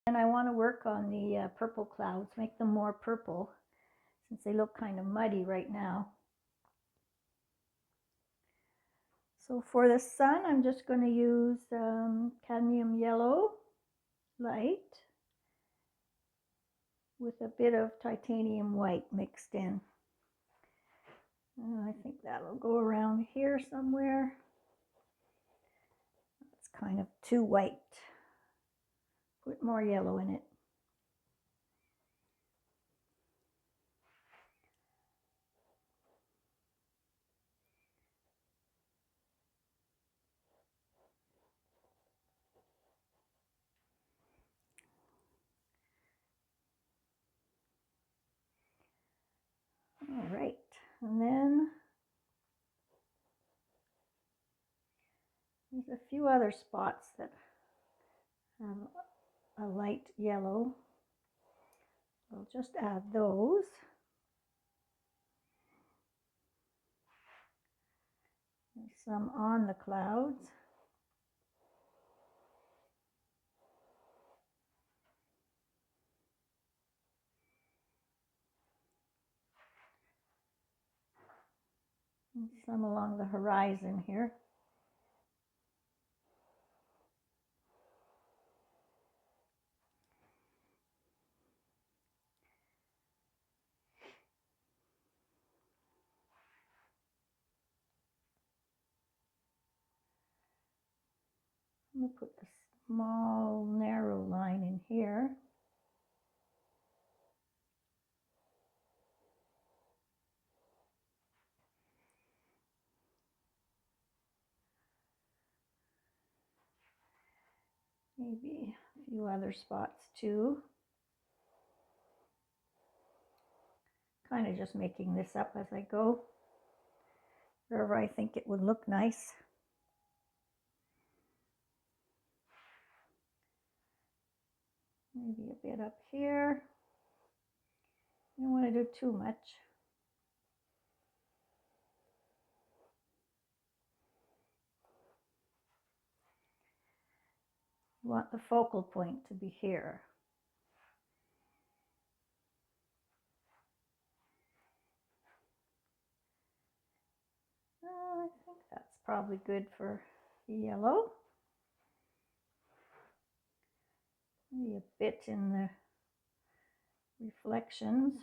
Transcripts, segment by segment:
And I want to work on the purple clouds, make them more purple, since they look kind of muddy right now. So for the sun, I'm just going to use cadmium yellow light with a bit of titanium white mixed in. And I think that'll go around here somewhere. It's kind of too white. Put more yellow in it. All right, and then there's a few other spots that have a light yellow. I'll just add those. There's some on the clouds. And some along the horizon here. I'm going to put a small narrow line in here. Maybe a few other spots too. Kind of just making this up as I go, wherever I think it would look nice. Maybe a bit up here. I don't want to do too much. You want the focal point to be here. I think that's probably good for the yellow. Maybe a bit in the reflections.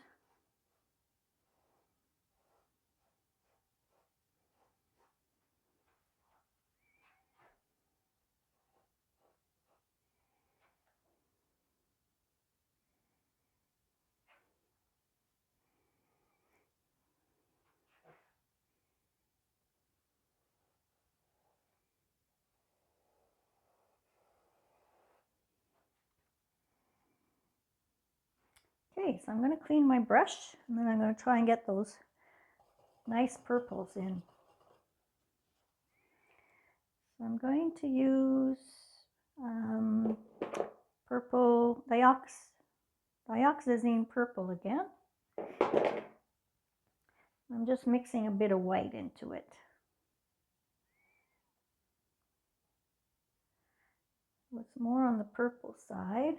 Okay, so I'm going to clean my brush, and then I'm going to try and get those nice purples in. So I'm going to use purple Dioxazine Purple again. I'm just mixing a bit of white into it. It's more on the purple side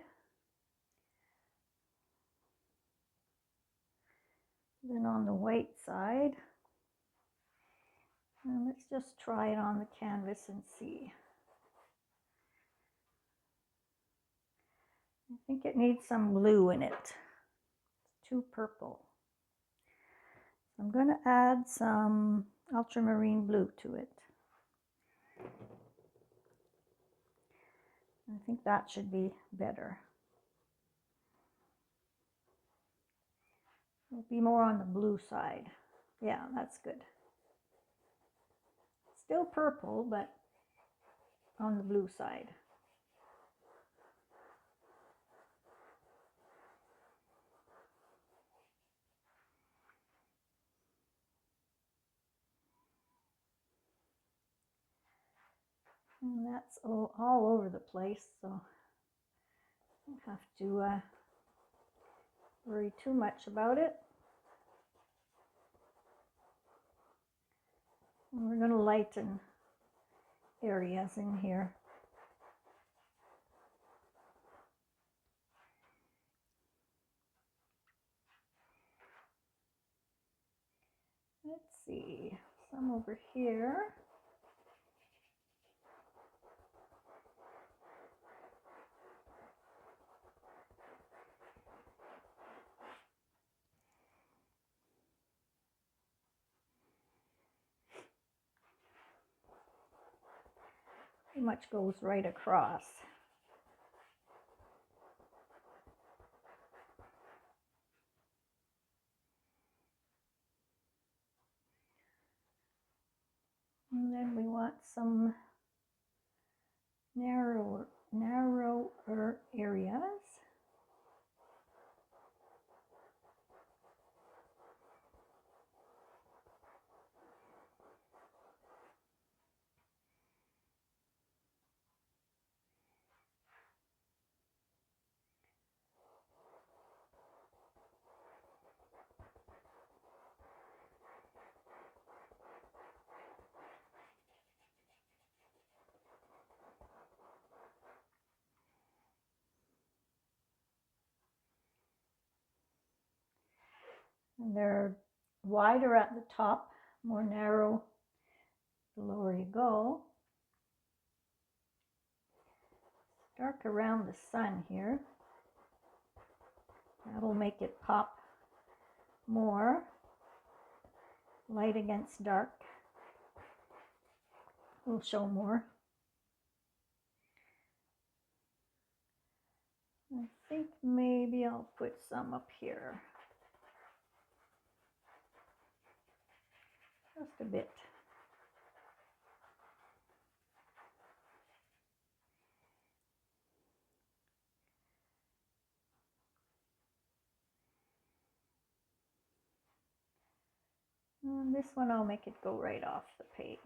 than on the white side. And let's just try it on the canvas and see. I think it needs some blue in it. It's too purple. So I'm going to add some Ultramarine Blue to it. I think that should be better. It'll be more on the blue side. Yeah, that's good. Still purple, but on the blue side. And that's all over the place, so I don't have to worry too much about it. And we're going to lighten areas in here. see, some over here. Pretty much goes right across. And then we want some narrower areas. And they're wider at the top, more narrow the lower you go. Dark around the sun here. That'll make it pop more. Light against dark will show more. I think maybe I'll put some up here. Just a bit. And this one I'll make it go right off the page.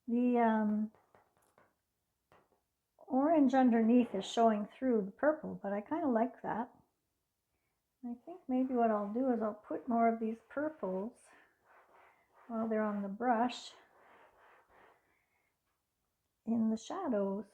The orange underneath is showing through the purple, but I kind of like that. I think maybe what I'll do is I'll put more of these purples while they're on the brush in the shadows.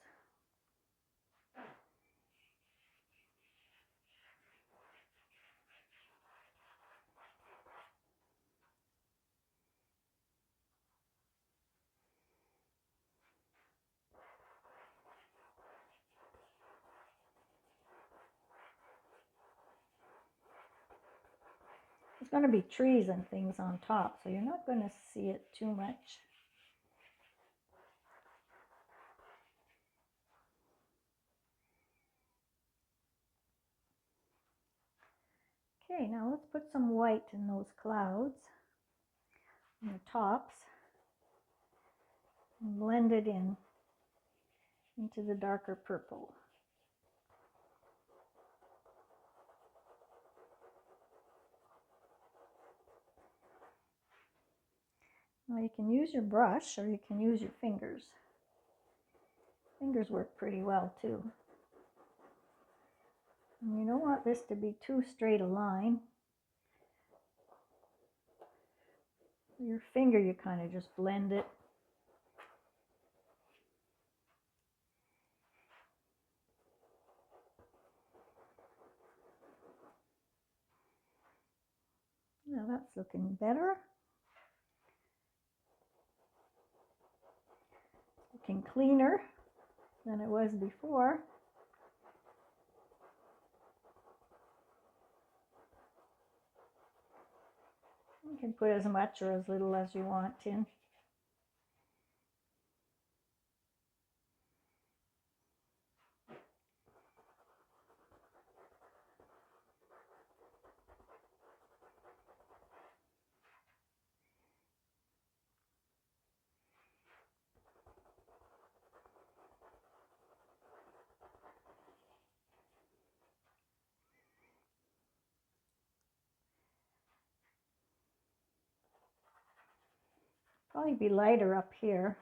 There's going to be trees and things on top, so you're not going to see it too much. Okay, now let's put some white in those clouds on the tops and blend it in into the darker purple. Now you can use your brush or you can use your fingers. Fingers work pretty well too. And you don't want this to be too straight a line. Your finger, you kind of just blend it. Now that's looking better. Looking cleaner than it was before. You can put as much or as little as you want in. Probably be lighter up here.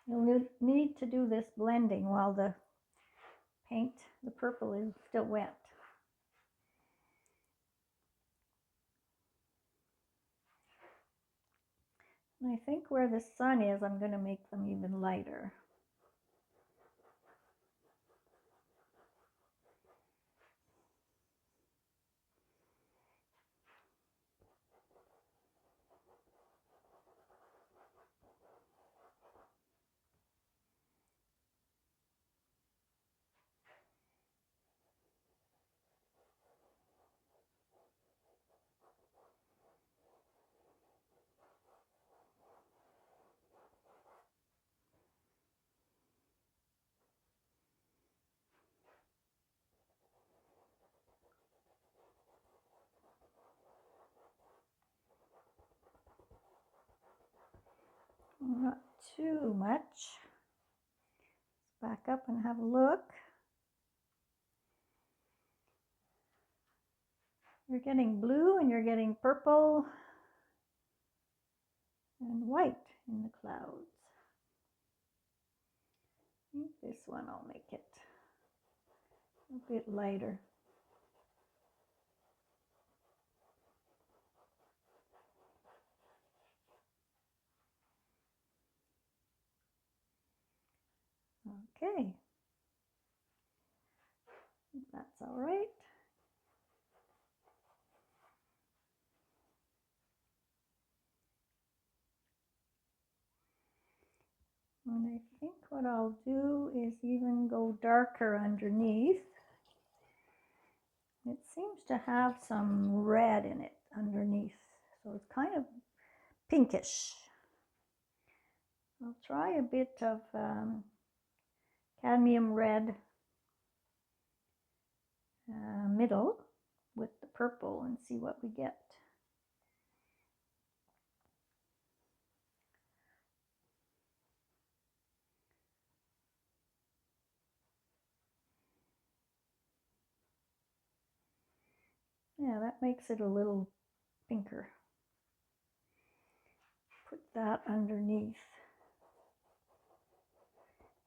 You'll need to do this blending while the paint, the purple, is still wet. And I think where the sun is, I'm going to make them even lighter. Not too much. Let's back up and have a look. You're getting blue and you're getting purple and white in the clouds. I think this one I'll make it a bit lighter. Okay, that's all right. And I think what I'll do is even go darker underneath. It seems to have some red in it underneath, so it's kind of pinkish. I'll try a bit of cadmium red middle with the purple and see what we get. Yeah, that makes it a little pinker. Put that underneath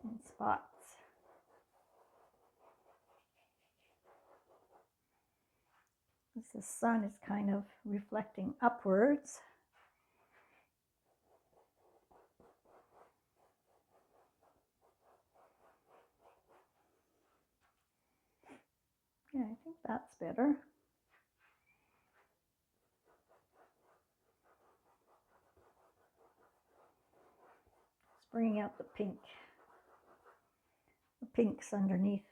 in spots. As the sun is kind of reflecting upwards. Yeah, I think that's better. Just bringing out the pinks underneath.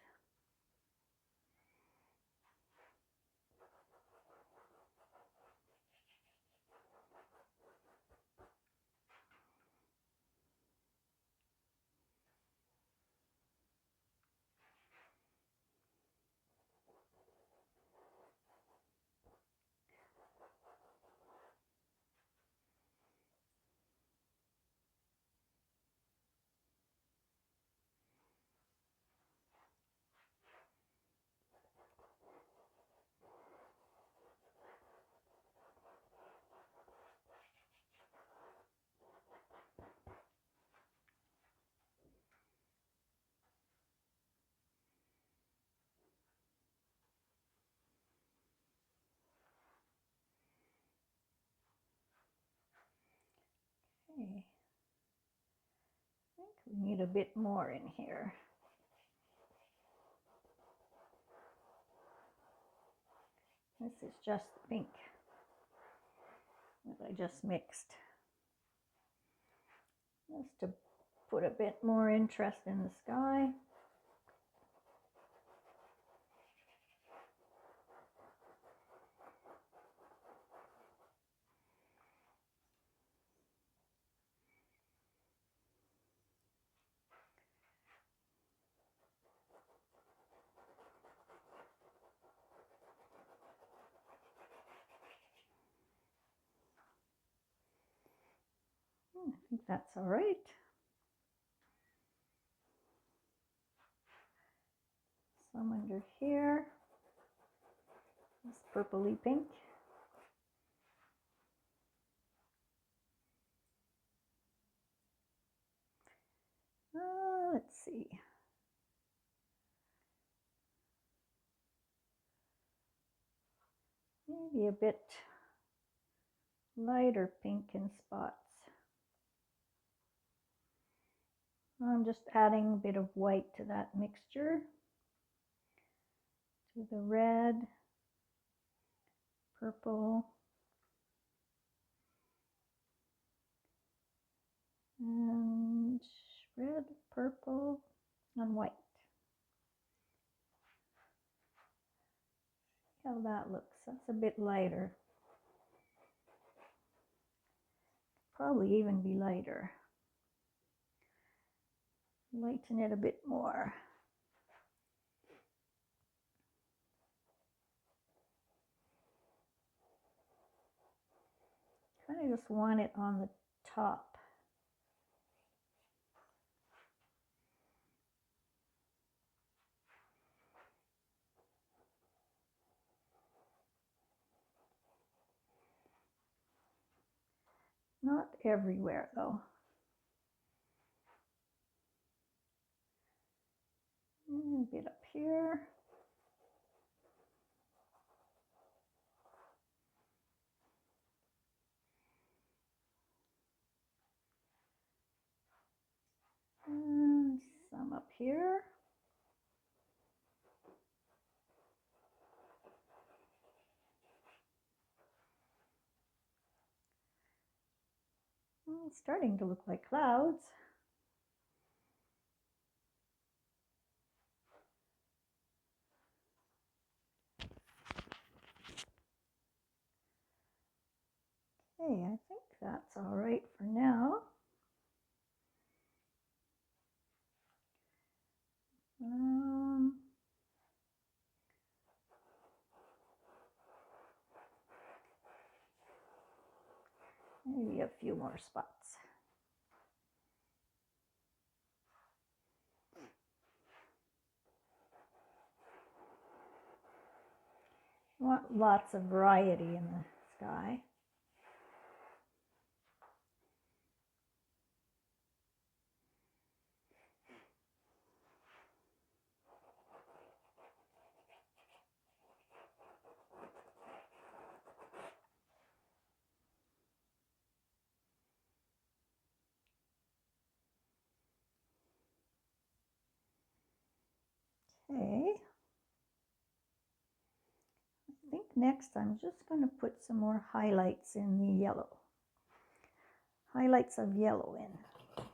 Okay. I think we need a bit more in here. This is just the pink that I just mixed. Just to put a bit more interest in the sky. I think that's all right. Some under here. This purpley pink. maybe a bit lighter pink in spots. I'm just adding a bit of white to that mixture, to the red, purple, and red, purple, and white. See how that looks. That's a bit lighter. Probably even be lighter. Lighten it a bit more. Kind of just want it on the top. Not everywhere though. A bit up here. And some up here. It's starting to look like clouds. Okay, I think that's all right for now. Maybe a few more spots. I want lots of variety in the sky. Okay. I think next I'm just going to put some more highlights in the yellow. Highlights of yellow in.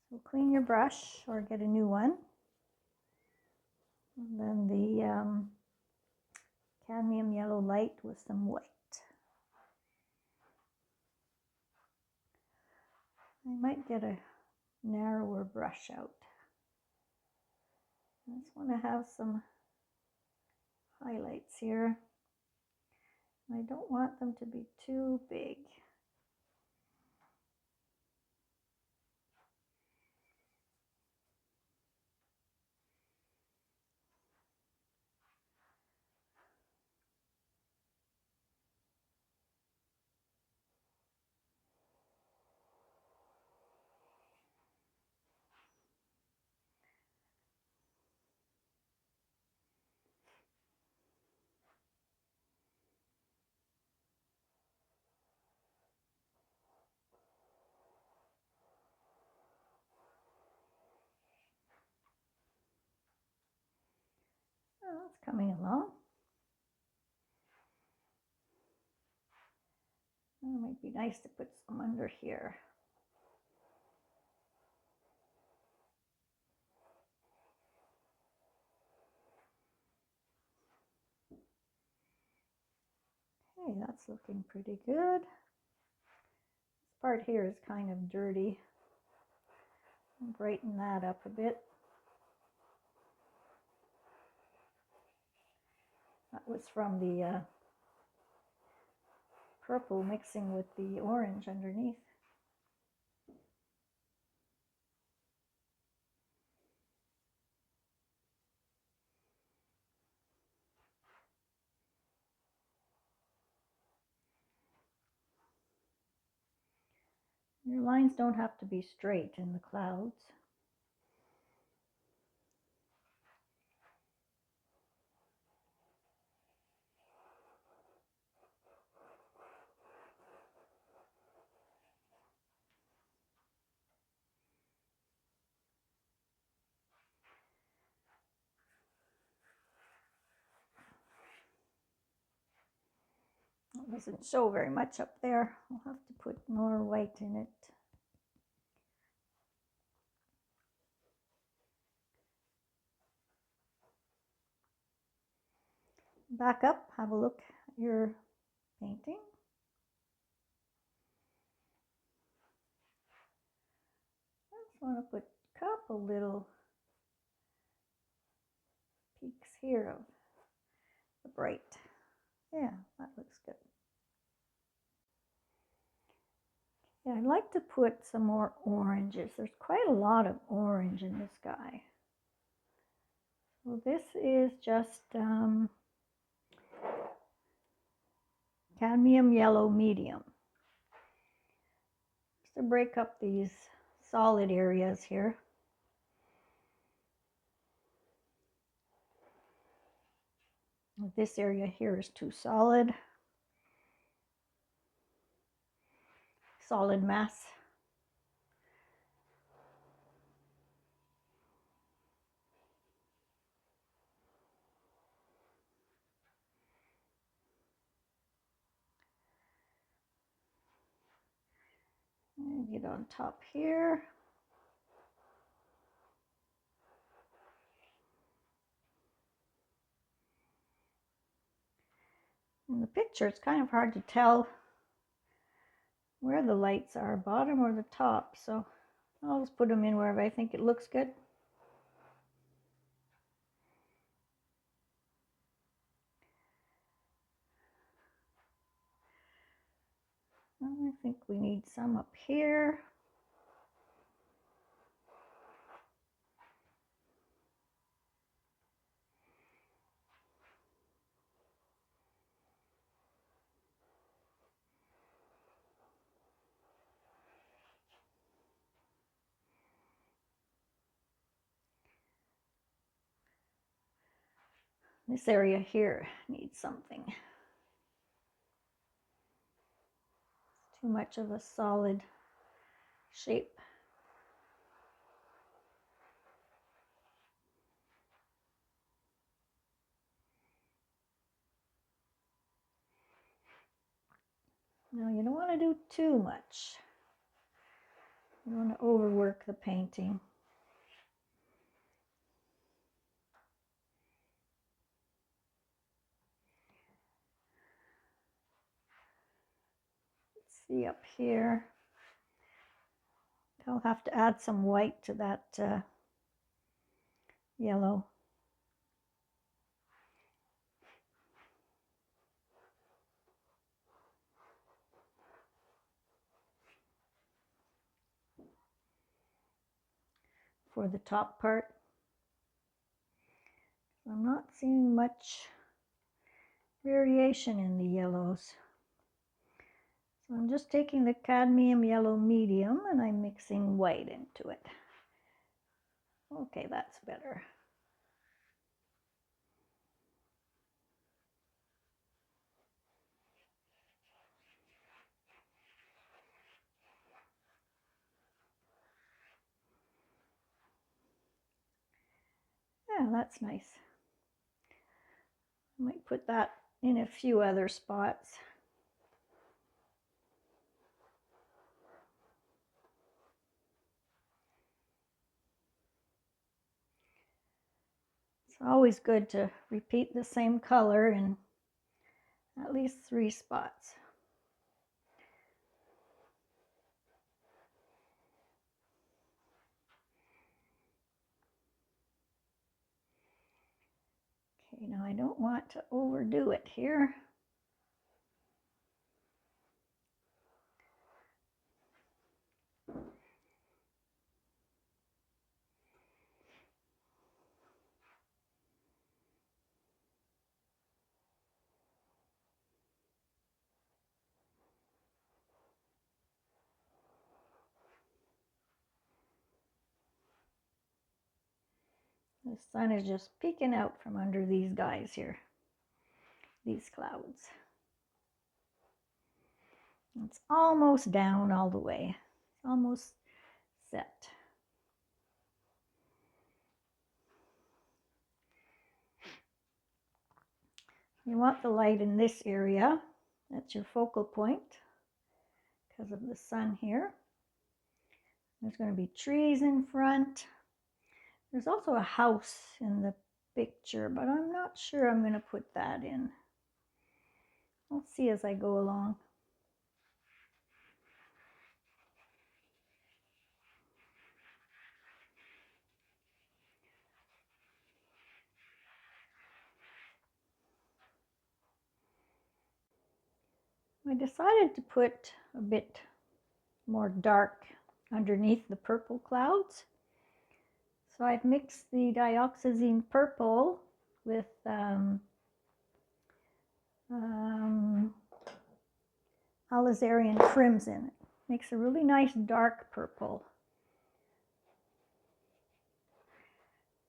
So clean your brush or get a new one. And then the cadmium yellow light with some white. I might get a narrower brush out. I just want to have some highlights here. I don't want them to be too big. Oh, it's coming along. Oh, it might be nice to put some under here. Okay, that's looking pretty good. This part here is kind of dirty. I'll brighten that up a bit. That was from the purple mixing with the orange underneath. Your lines don't have to be straight in the clouds. It doesn't show very much up there. I'll have to put more white in it. Back up, have a look at your painting. I just want to put a couple little peaks here of the bright. Yeah, that looks good. Yeah, I'd like to put some more oranges. There's quite a lot of orange in this guy. So this is just cadmium yellow medium. Just to break up these solid areas here. This area here is too solid. Solid mass. Get on top here. In the picture, it's kind of hard to tell where the lights are, bottom or the top, so I'll just put them in wherever I think it looks good. I think we need some up here. This area here needs something. It's too much of a solid shape. Now you don't want to do too much. You don't want to overwork the painting. Let's see up here. I'll have to add some white to that yellow. For the top part. I'm not seeing much variation in the yellows. So I'm just taking the cadmium yellow medium and I'm mixing white into it. Okay, that's better. Yeah, that's nice. I might put that in a few other spots. It's always good to repeat the same color in at least 3 spots. Okay, now I don't want to overdo it here. The sun is just peeking out from under these guys here, these clouds. It's almost down all the way. It's almost set. You want the light in this area. That's your focal point because of the sun here. There's going to be trees in front. There's also a house in the picture, but I'm not sure I'm going to put that in. I'll see as I go along. I decided to put a bit more dark underneath the purple clouds. So I've mixed the Dioxazine Purple with alizarin crimson. It makes a really nice dark purple.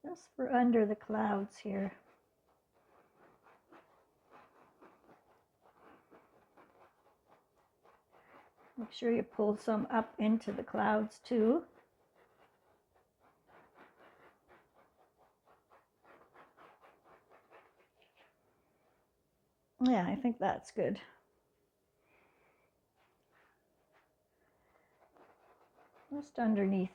Just for under the clouds here. Make sure you pull some up into the clouds too. Yeah, I think that's good. Just underneath.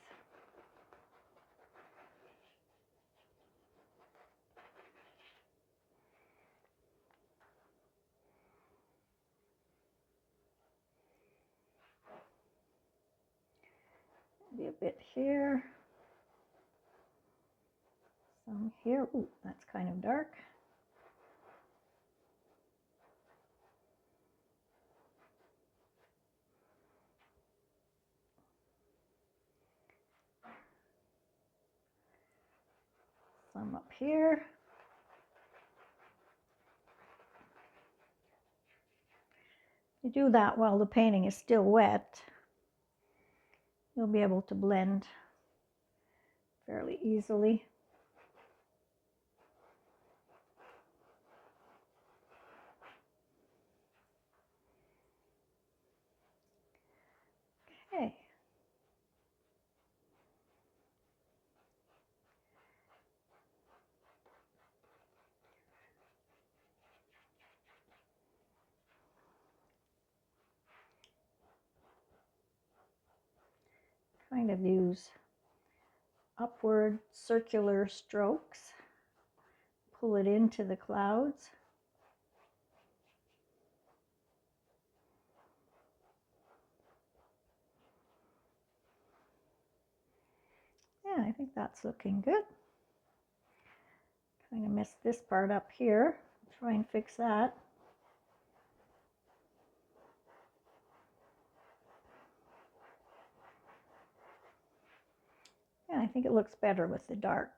Maybe a bit here. Some here. Ooh, that's kind of dark. Some up here. You do that while the painting is still wet. You'll be able to blend fairly easily. Okay. Kind of use upward circular strokes. Pull it into the clouds. Yeah, I think that's looking good. Kind of missed this part up here. Try and fix that. Yeah, I think it looks better with the dark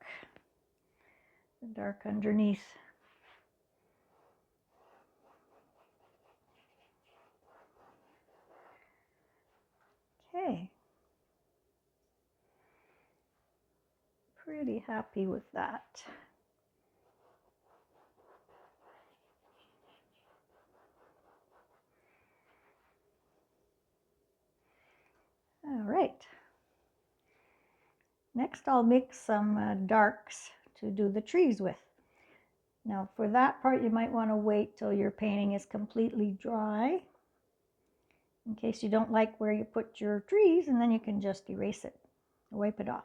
underneath. Okay. Pretty happy with that. All right. Next, I'll mix some darks to do the trees with. Now, for that part, you might want to wait till your painting is completely dry, in case you don't like where you put your trees, and then you can just erase it, wipe it off.